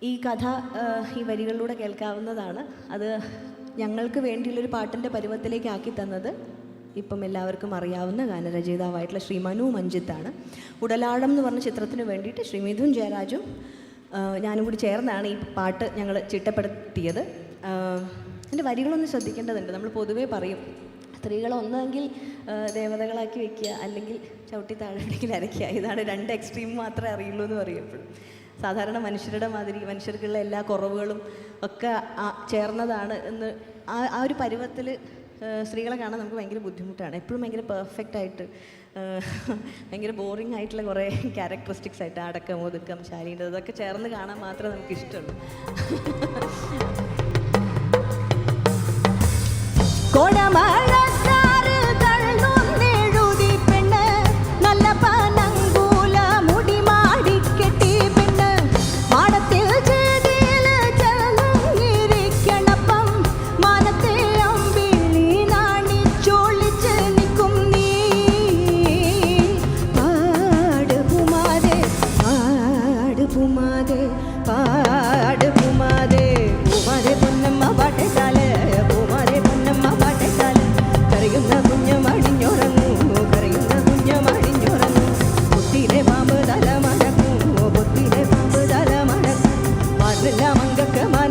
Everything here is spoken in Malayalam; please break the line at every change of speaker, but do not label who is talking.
ഈ കഥ ഈ വരികളിലൂടെ കേൾക്കാവുന്നതാണ്. അത് ഞങ്ങൾക്ക് വേണ്ടിയുള്ളൊരു പാട്ടിൻ്റെ പരുവത്തിലേക്ക് ആക്കി തന്നത് ഇപ്പം എല്ലാവർക്കും അറിയാവുന്ന ഗാനരചയിതാവായിട്ടുള്ള ശ്രീ മനു മഞ്ജിത്താണ്. ഉടലാഴം എന്ന് പറഞ്ഞ ചിത്രത്തിന് വേണ്ടിയിട്ട് ശ്രീ മിഥുൻ ജയരാജും ഞാനും കൂടി ചേർന്നാണ് ഈ പാട്ട് ഞങ്ങൾ ചിട്ടപ്പെടുത്തിയത്. എൻ്റെ വരികളൊന്ന് ശ്രദ്ധിക്കേണ്ടതുണ്ട്. നമ്മൾ പൊതുവേ പറയും സ്ത്രീകളെ ഒന്നെങ്കിൽ ദേവതകളാക്കി വെക്കുക, അല്ലെങ്കിൽ ചവിട്ടി താഴെങ്കിൽ അരയ്ക്കുക. ഇതാണ് രണ്ട് എക്സ്ട്രീം മാത്രമേ അറിയുള്ളൂ എന്ന് പറയും എപ്പോഴും. സാധാരണ മനുഷ്യരുടെ മാതിരി മനുഷ്യർക്കുള്ള എല്ലാ കുറവുകളും ഒക്കെ ചേർന്നതാണ് എന്ന് ആ ഒരു പരുവത്തിൽ സ്ത്രീകളെ കാണാൻ നമുക്ക് ഭയങ്കര ബുദ്ധിമുട്ടാണ്. എപ്പോഴും ഭയങ്കര പെർഫെക്റ്റായിട്ട് ഭയങ്കര ബോറിംഗ് ആയിട്ടുള്ള കുറേ ക്യാരക്ടറിസ്റ്റിക്സ് ആയിട്ട് അടക്കം, ഒതുക്കം, ശാലീനത അതൊക്കെ ചേർന്ന് കാണാൻ മാത്രമേ നമുക്ക് ഇഷ്ടമുള്ളൂ.
Come on.